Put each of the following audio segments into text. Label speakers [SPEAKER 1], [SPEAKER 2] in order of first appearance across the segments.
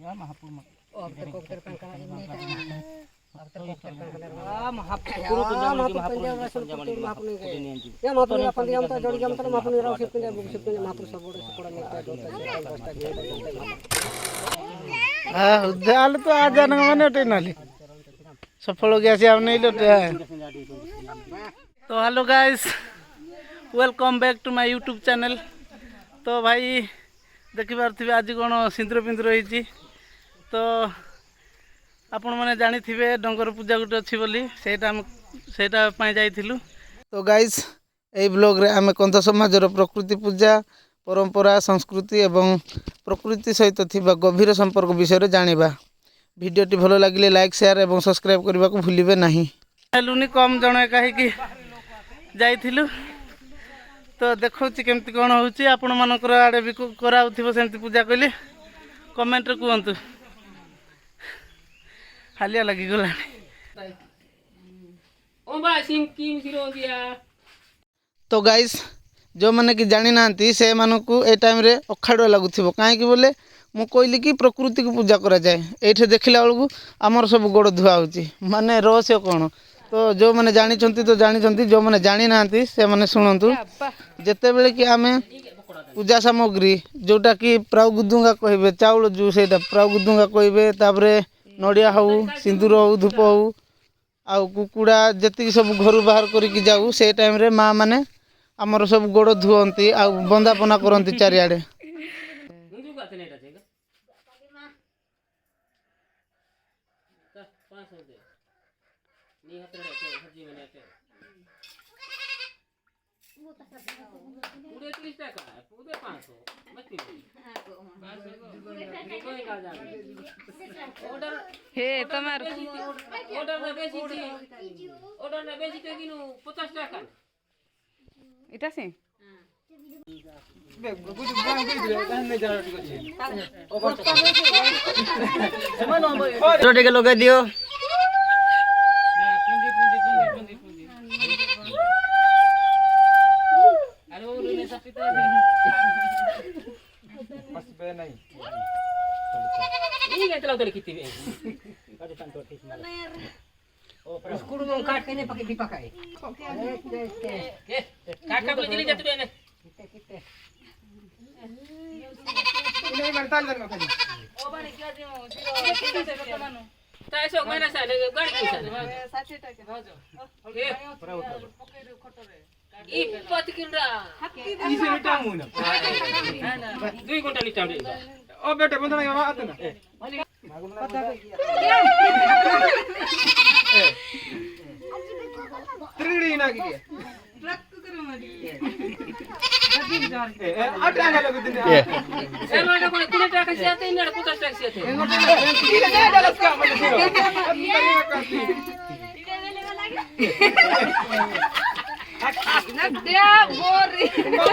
[SPEAKER 1] तो आ जाना मैंने नाली सफल हो गया से आप नहीं लौटे। तो hello guys, welcome back to my YouTube channel. तो भाई देखि पारथिबे आज कौन सिंदूर पिंदूर होईची। तो आपण माने जानी थिबे डंगर पूजा गुटे अछि बोली सेटा पाई जाइथिलु। तो गाइस ए ब्लॉग रे आमे कंध समाजर प्रकृति पूजा परंपरा संस्कृति एवं प्रकृति सहित थिबा गभीर संपर्क विषय रे जानिबा। वीडियोटी भलो लागिले लाइक शेयर एवं सब्सक्राइब करबा को भूलिबे नाही। लुनी कम जणे काहे कि जाइथिलु। तो देखौ छि केमति कोन होउछि आपण मानकर आडे भी कराउथिबो सेमति पूजा कइले कमेंट रे कहंतु। हालिया लगी गला ओ बा सिम किम सिरो दिया। तो गाइस जो माने कि जानि नांती से मानकु ए टाइम रे अखाडो लागुथिबो काहे कि बोले मु कहली कि प्रकृति को पूजा करा जाए। एठे देखिला बेलू आमर सब गोड़ धुआ होची माने रहस्य कौन। तो जो मैंने जानी तो जानी जो मैंने जानी ना से मैंने शुणु जिते बेले कि आमे पूजा सामग्री जोटा कि प्रागुदुंगा कहे चाउल जो से प्रागुदुंगा कहे तापरे नड़िया हऊ सिंदूर हऊ धूप हऊ आउ कुकुड़ा जी सब घर बाहर करके जाऊ से टाइम रे माँ माने आमर सब गोड़ धुअंती आ बंदापना करती चारिआडे।
[SPEAKER 2] हे तमार
[SPEAKER 3] ऑर्डर में बेची थी ऑर्डर में बेची थी किनु 50 টাকা
[SPEAKER 2] इटा से
[SPEAKER 4] रोटी के लगा दियो
[SPEAKER 3] अरे वो ने सपिता बस बे नहीं ये केतला उधर किती बे अरे तंतो ठीक मला ओ स्कूल में काट के ने पके भी पकाए के काट का बोले चली जाते बे ने किते नहीं मरता लग में ओ बने क्या दियो जीरो मानो ताइसो महीना साले गाड़ी की साले 60 टका हो जो के पूरा उतर पके रे खटो रे ई पत किनरा इसे मिटा मुना ना 2 घंटा लिटा दे ओ बेटे बंदा नहीं आते ना पता त्रिड़ी ना की ट्रक करो मारी आठ आंगा लग दिन ए माने कोई 3 टाका से आते ना 50 टाका से आते ए ना डालस का माने
[SPEAKER 2] ना दे बोरी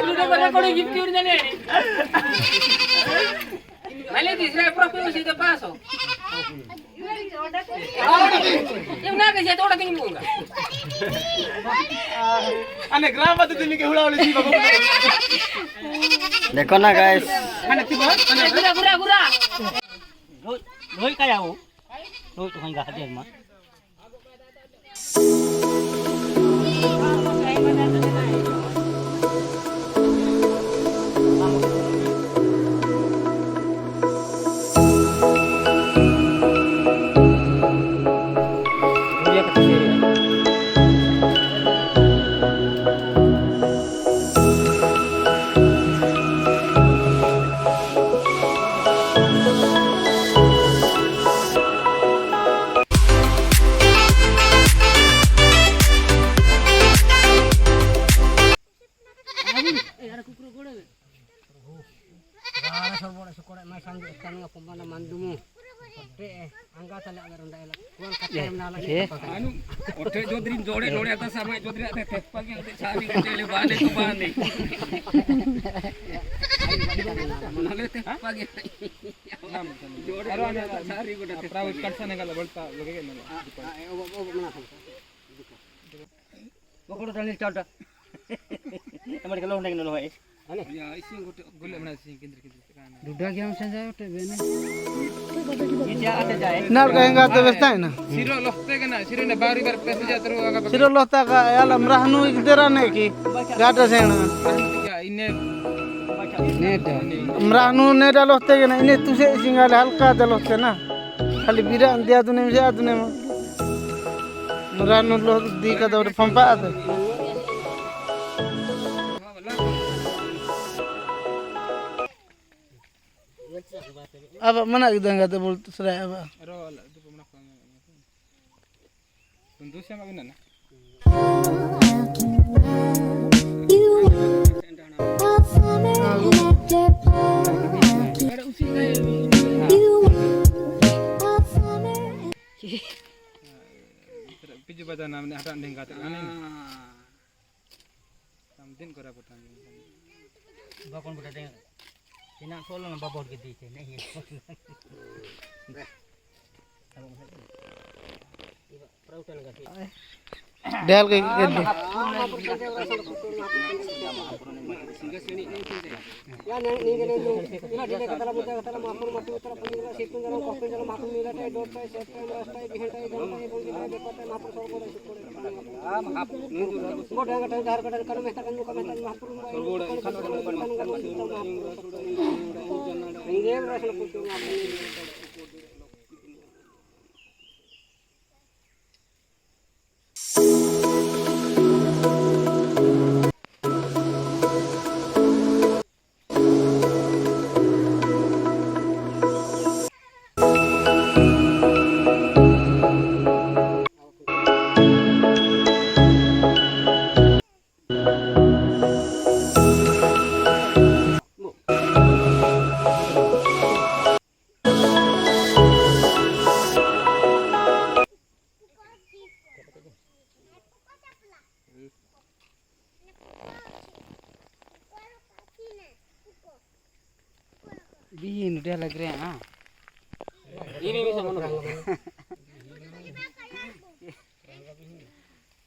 [SPEAKER 3] लुडो बना कोई गिफ्ट और जाने मैंने तीसरा प्रॉपर्टी से पास हो ये ना कैसे थोड़ा कहीं दूंगा अने ग्राम मत तुम के हुड़ावले सी बाबू
[SPEAKER 4] देखो ना गाइस
[SPEAKER 3] अने ती बहुत अने गुरा
[SPEAKER 4] रोई का जाओ रोई तो होगा हजे मां
[SPEAKER 3] ओठे जोदरी जोड़े जोड़े आता समय जोदरी आते थे पगे होते छानी चले बाने तो बाने मनले थे पगे जोड़े अरे सारी गोटा थे प्राइवेट कटसा निकाला बोलता लगे ना वो कोड़ डालने चाटा हमारे के लोग नहीं न होए है या इसी गोटे गोले बना सी केंद्र के दुडा के हम से जाए ओटे बेने
[SPEAKER 4] Ini ada jahe.
[SPEAKER 1] Nar kahenga to besta na.
[SPEAKER 3] Siro lohte ke na, siro ne bari bar pesa ja terus agak
[SPEAKER 1] Siro lohta ka yala mrahnu igdera ne ki. Gata sena.
[SPEAKER 3] ya ini
[SPEAKER 1] mrahnu ne da lohte ke na ine tuse singale halka da lohte na. Khali bira andia dune me adune ma. mrahnu loh di ka da pampa ate. Aba mana idanga te bol sray aba.
[SPEAKER 3] rola itu pemenang tentu siapa benar na piju pada namanya ada yang kata aneh samtin kora putan
[SPEAKER 4] Bakon budak dengar. Kena solo na babor gede ce nahi. Perautan gati.
[SPEAKER 1] Dal ke gedde.
[SPEAKER 5] Ya nih gini lu, ini dia kata lamu kata mahpur mati utara penjara situ jalan kopi jalan mahpur mila teh dot teh set teh ras teh bihen teh jalan teh bong teh bepat teh mahpur sorgo teh syukur. Ah mahpur. Bodoh kata dar kata kalau mehta kan muka mehta mahpur sorgo kan ini ras lu putu mahpur.
[SPEAKER 2] Bihin udah lagi ah.
[SPEAKER 3] ini bisa menurut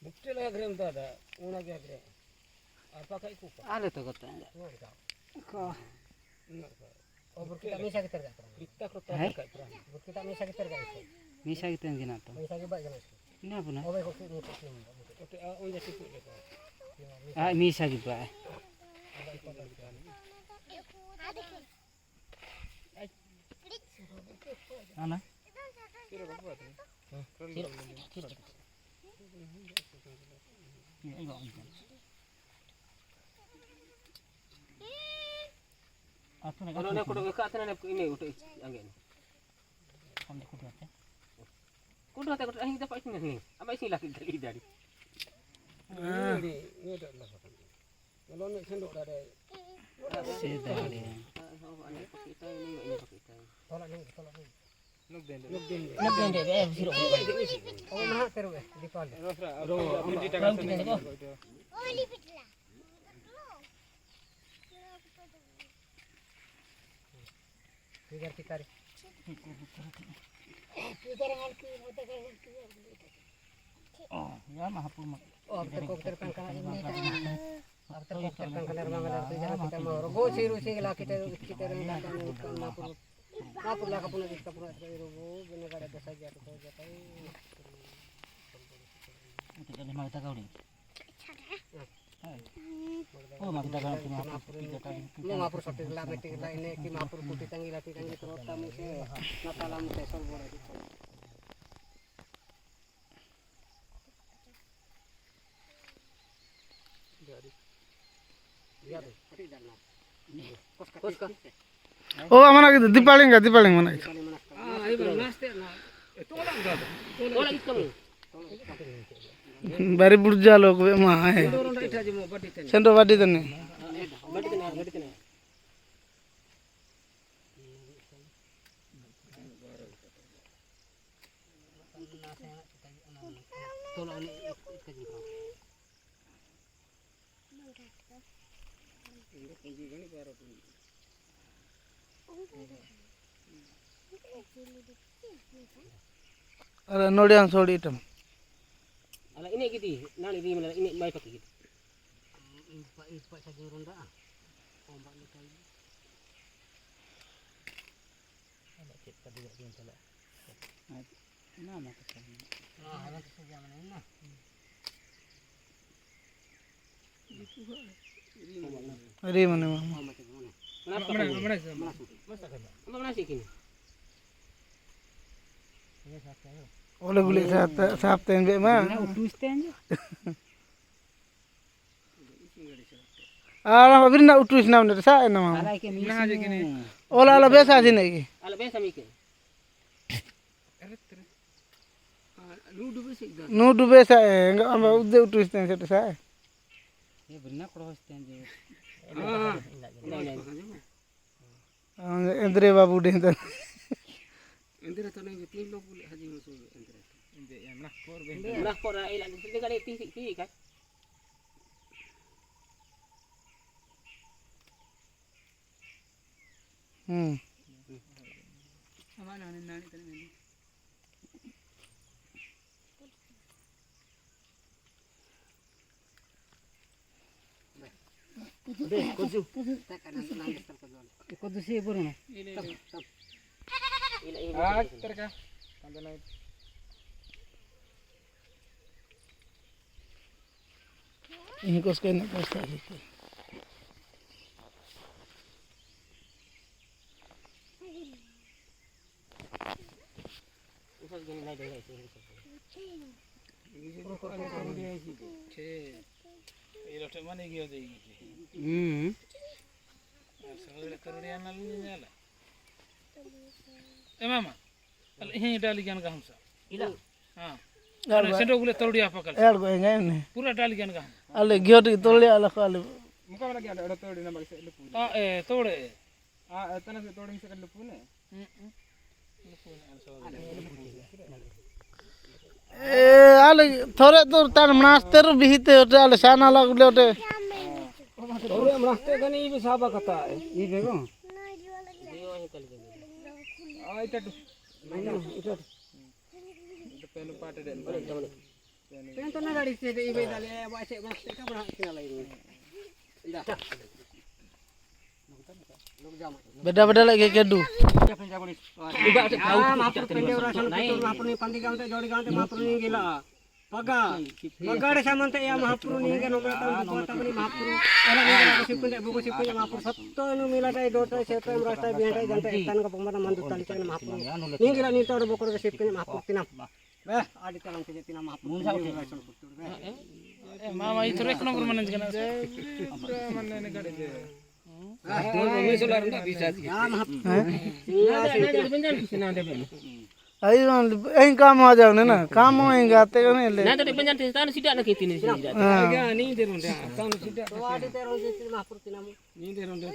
[SPEAKER 5] Bukti lah gram tu ada, una gram. Apakah ikut?
[SPEAKER 2] Ada tuh kata. Kau.
[SPEAKER 5] Oh berkita misa kita tak pernah. Kita kota tak pernah. Berkita misa kita tak pernah.
[SPEAKER 2] Misa kita yang gina tuh.
[SPEAKER 5] Misa kita jangan.
[SPEAKER 2] Ini apa nak?
[SPEAKER 5] Oh baik kau ni pasti. Oke, unja situ kita.
[SPEAKER 2] Ah misa gitu. Ana?
[SPEAKER 3] kalau nak kudu ke atas nak ini untuk angin kudu tak kudu angin dapat ini apa isi lagi kali dari
[SPEAKER 5] Ini ada lah. Kalau ni sendok dah ada.
[SPEAKER 2] Sudah dia.
[SPEAKER 5] Tolak ni, tolak ni.
[SPEAKER 3] nuk den
[SPEAKER 5] Nak benda sirok. Oh nah terus di pal.
[SPEAKER 3] ini tak kasih
[SPEAKER 5] Biar kita.
[SPEAKER 2] Oh, ya mahapur mak.
[SPEAKER 5] Oh, terkong kana ini. Terkong kana mangalar tu jangan kita mau. Rogo siru sih lah kita rendah kan napur. Napur lah kapuna kita pura rogo benar ada saja tu saja.
[SPEAKER 2] Kita ni mak kita kau ni. Oh, mak kita kau ni mahapur kita tadi.
[SPEAKER 5] Lu ngapur sote lah metik lah ini ki mapur putih tangi terus tamu se nakalam se sol boleh.
[SPEAKER 1] Oh amana gitu dipaling mana itu.
[SPEAKER 5] Ah, ibu master na. Tolak itu kamu.
[SPEAKER 1] Bari burja log be ma hai.
[SPEAKER 5] Dorong dah itu aja mau badi ten.
[SPEAKER 1] Sendo badi tane.
[SPEAKER 5] Badi ten. Tolak ni kaji.
[SPEAKER 1] Ara nodiang sodi itam.
[SPEAKER 5] Ala ini gitu. Nani di mana ini mai pakai gitu. Pak saja ronda. Ombak ni kali.
[SPEAKER 2] ना ना तो
[SPEAKER 1] अरे मने मामा
[SPEAKER 5] mana sih kini
[SPEAKER 1] ओले गुले साफ तेन बे मा
[SPEAKER 2] twisten aja
[SPEAKER 1] आरा अबिर ना उठुस ना ने सा ना मामा
[SPEAKER 2] salah ke misi
[SPEAKER 1] ओला ओला बेसा जी नहीं की
[SPEAKER 5] ala besa mikir lu dulu sih dah
[SPEAKER 1] नु डुबे सा हम उदे उठुस तेन से सा
[SPEAKER 2] ya benar crossisten aja
[SPEAKER 1] इंद्रे बाबू दे तो
[SPEAKER 5] Entera tu nanti tim lo boleh haji musuh entera. Nah kor ilan itu kan itu kan. Mana nani tadi. Deh, kudu. Tak ada nanti terkejut.
[SPEAKER 2] ikut sih baru no
[SPEAKER 5] Terka.
[SPEAKER 1] ini kos kena pasta gitu
[SPEAKER 5] Usah gini lagi deh.
[SPEAKER 1] ये लोटे माने गयो देगी सगळे करोड़िया ना लेला ए मामा अल ही डाली गन का हमसा
[SPEAKER 5] Ila.
[SPEAKER 1] हां अरे सेंडो गुले तोड़िया पकड़
[SPEAKER 6] यार को enggak ini
[SPEAKER 1] पूरा डाली गन का
[SPEAKER 6] ale gyo di tolli ala kali
[SPEAKER 5] Muka mana lagi ada todi na bagsa lupu.
[SPEAKER 1] हां ए तोड़े
[SPEAKER 5] Tanah se todi se lupu ne.
[SPEAKER 6] eh ale thore to tar master bihite ote ale sana lagule ote
[SPEAKER 5] Todi meraste kan ini saba kata. Ini bego. Itu tu. Itu. Itu pelu pada dan. Pengen na dari se ibe dale baca meraste ka bra kena ini. Dah.
[SPEAKER 6] beda-beda lagi kedu
[SPEAKER 5] Iba maafur pende orang sana betul maafur ni pandi gaunte jodi gaunte maafur ni gila. Paga ada samante ya maafur ni kan nomor tahun dua tahun ni maafur. Orang ni sipun tak buku sipun maafur satu nu mila dai dota siapa yang rasta biasa jante tan ka pemana mandu tan cina maafur. Ni gila ni tahu buku ke sipun maafur tinam. Beh adi talang ke tinam maafur.
[SPEAKER 1] मामा इथर एक नंबर माने जगना
[SPEAKER 6] ai ai काम आ जाओ ना काम में गाते को नहीं ले
[SPEAKER 3] Nah, tadi penjan tan sidak nak itu ni sidak.
[SPEAKER 5] Ni derun dah. Tan sida. Adi terus jadi maafur tinam. Ni derun dah.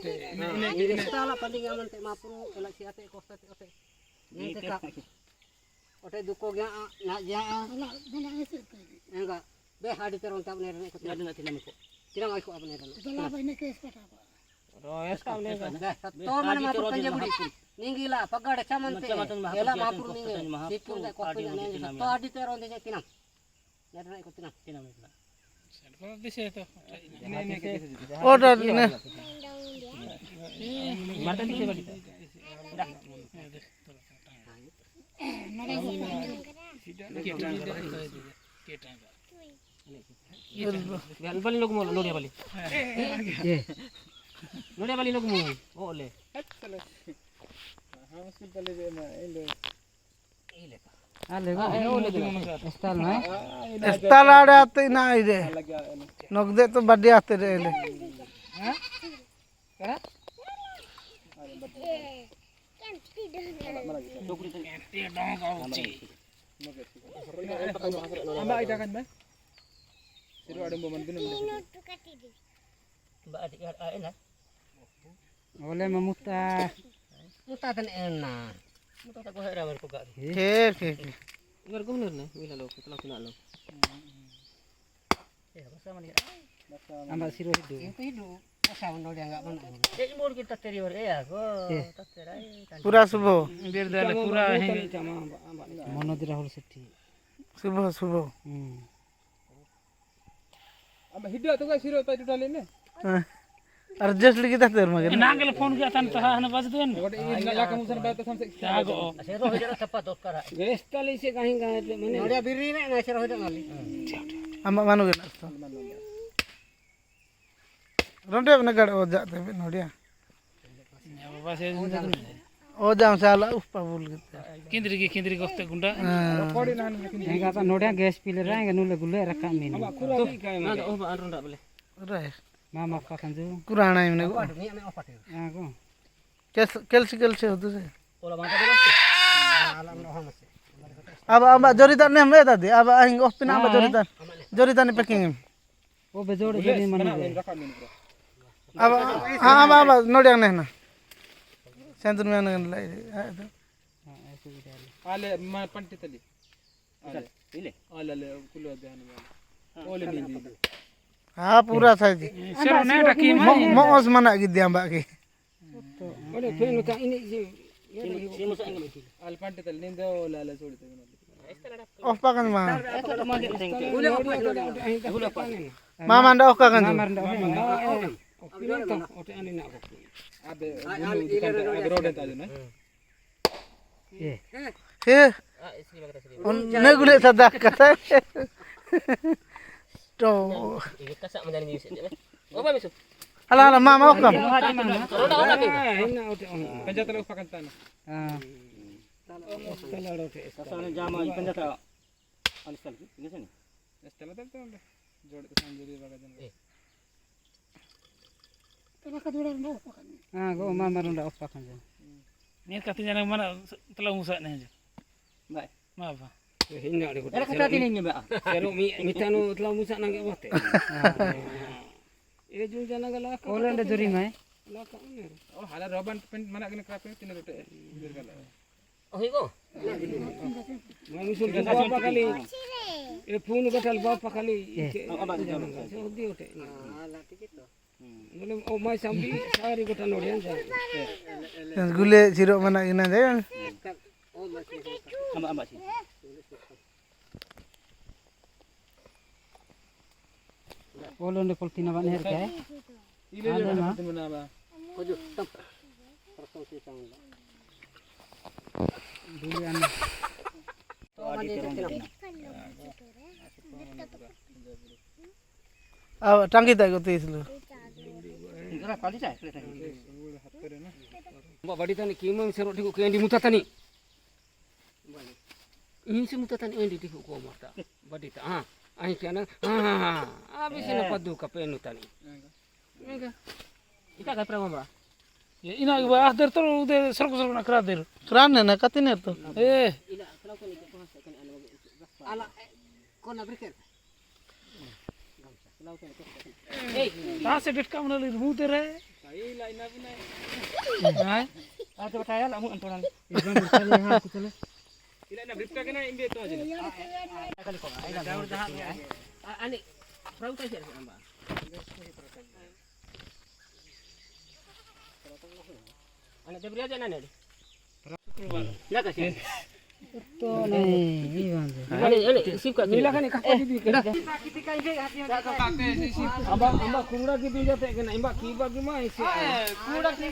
[SPEAKER 5] Ini stala pandi gaman te maafur ela siate kosta te ote. Ni te ka. Ote duko gya na ja. Enggak. Beh adi terus tak benar ni.
[SPEAKER 3] Ada nak tinam ko.
[SPEAKER 5] Tinam aku apa benar.
[SPEAKER 3] Royes ka ne ka.
[SPEAKER 5] To mana maafur panja budi. Ninggila pagada camante. Ela maafur ninggil. Sipun tak kopi na. To adi terus dia tinam. Nyata nak ikut tinam.
[SPEAKER 3] Tinam itu.
[SPEAKER 1] को दिसे तो
[SPEAKER 6] order ne
[SPEAKER 3] Marta di sini. Dah. Balik logo mo, logo balik. Logo balik logo mo. Oh, le.
[SPEAKER 6] style आड़े आते ना इधे नगदे तो बड़े आते रहे ले
[SPEAKER 5] Amba ida kan ba? Siru ada momen binum.
[SPEAKER 3] Mbak adik enak.
[SPEAKER 2] oleh memutar
[SPEAKER 5] Muta kan enak.
[SPEAKER 3] Muta tak kau heran ko gak.
[SPEAKER 6] ठीक ठीक
[SPEAKER 3] Ngar ko bener na, wala lo, kalau kena lo. Ya, bersama ni.
[SPEAKER 2] ambak siru itu
[SPEAKER 5] Itu hidup. Masa menol dia enggak mana.
[SPEAKER 3] Eh, mur kita terior ya, ko. Tak terai.
[SPEAKER 6] पूरा सुबह
[SPEAKER 1] बिर दले पूरा है
[SPEAKER 2] mono di rahul setti
[SPEAKER 6] सुबह सुबह
[SPEAKER 5] Amba hidup tu kan siru pa itu dalin ne.
[SPEAKER 6] Adjust लिखी था तेरे मगर
[SPEAKER 1] नागल फोन किया था तो हाँ बस देन जागो
[SPEAKER 5] गेस्टली से कहीं गए थे मैंने नोडिया बिरी ने ना से होता नाली
[SPEAKER 6] अम्मा मानो के ना रोंडे अपने गड़ हो जाते हैं नोडिया
[SPEAKER 1] बस
[SPEAKER 6] ओ जाम से आला ऊपर बोल के
[SPEAKER 1] केंद्री को वक्त गुंडा
[SPEAKER 2] हेंगा तो नोडिया गैस पी ले रहा है नूले गुले रखा मीन
[SPEAKER 6] रहे
[SPEAKER 2] मामा पाखन जो
[SPEAKER 6] कुराना है मैंने
[SPEAKER 2] हां को
[SPEAKER 6] कैलसी होते से अब जोरीदार ने हमें दादी अब आएंगे ओपन अब जोरीदार ने पैकिंग
[SPEAKER 2] ओ बेजोड़ जनी मन
[SPEAKER 6] अब हाँ अब नोडिया ने ना सेंटर में आने लाई
[SPEAKER 7] आले मैं पंटी तली आले आले कुल ध्यान में ओले नींदी
[SPEAKER 6] हाँ पूरा था जी मौज मना की दिया बाकी
[SPEAKER 5] ओले फेन का इन
[SPEAKER 7] आले पंटी तली नींदे ओले आले छोड़ दे
[SPEAKER 6] ऑफ पाकन मां
[SPEAKER 5] ओले ओले
[SPEAKER 6] मामा अंडा ऑफ पाकन
[SPEAKER 5] ओटे आनी ना
[SPEAKER 7] अबे अबे रोड है ताजू ना
[SPEAKER 6] हे उन ने गुले सदा कथा तो हला हला मामा ऑफ कम
[SPEAKER 7] पंजा तले पकन ताना
[SPEAKER 2] हां
[SPEAKER 4] Soalnya jama ikan jata alis kali, ini sini.
[SPEAKER 7] estela तले तो जोड़ के संजरी बगजन
[SPEAKER 2] हां को मामा रुंडा ओफ पाखन जो
[SPEAKER 1] नीर कति जना mana telah musa nih aja
[SPEAKER 4] Baik.
[SPEAKER 1] maaf
[SPEAKER 5] hinna de ko
[SPEAKER 4] Ada kata ini mbak.
[SPEAKER 5] pero mitano tla musa nang bote e jun jana gala ka
[SPEAKER 2] ओले ने जोरी में
[SPEAKER 5] la ka ne
[SPEAKER 7] oh hala roban pen mana kena krape tin rote dirgala
[SPEAKER 3] Oh, iko.
[SPEAKER 5] manusul bapa kali e phone gatal bapa kali odi ote mole o mai sambi sari gota nodian ja
[SPEAKER 6] गुले जीरो मना इना जाए
[SPEAKER 4] Ambak sih.
[SPEAKER 2] ओले ने पलतीना बने हर के
[SPEAKER 7] ile ile tin mana ba
[SPEAKER 5] ojo tam persong si sang
[SPEAKER 2] दूली आने
[SPEAKER 6] अब टांगी तक होती इसलिए
[SPEAKER 4] Enggak kali saya.
[SPEAKER 5] mbak badi tani kimang serot diku kendi mutatani ini si mutatani endi diku ko mata badi ta ha ai kana ha abis na padu ka penu tani mega
[SPEAKER 3] Ika kay pramo ba?
[SPEAKER 1] ya ina gua akhir tuh udah seruk nak keradir
[SPEAKER 6] कराने ना कति ने तो
[SPEAKER 5] ala kona briker
[SPEAKER 1] कहाँ से डेट का मना ले मुँह तेरे हाँ
[SPEAKER 4] Ada percaya lah mu antoran.
[SPEAKER 2] एकदम चले हां चले
[SPEAKER 7] ile na bripka kena imbe to aja
[SPEAKER 3] Ani, pramo kay sir ba? Ani debri aja na ni. Ya kasi.
[SPEAKER 2] तो नहीं ये बात
[SPEAKER 3] Ani sip ka.
[SPEAKER 5] nila kani ka di keda amba amba kurura ki bija te kena imba ki ba ki ma isi
[SPEAKER 7] kuda ki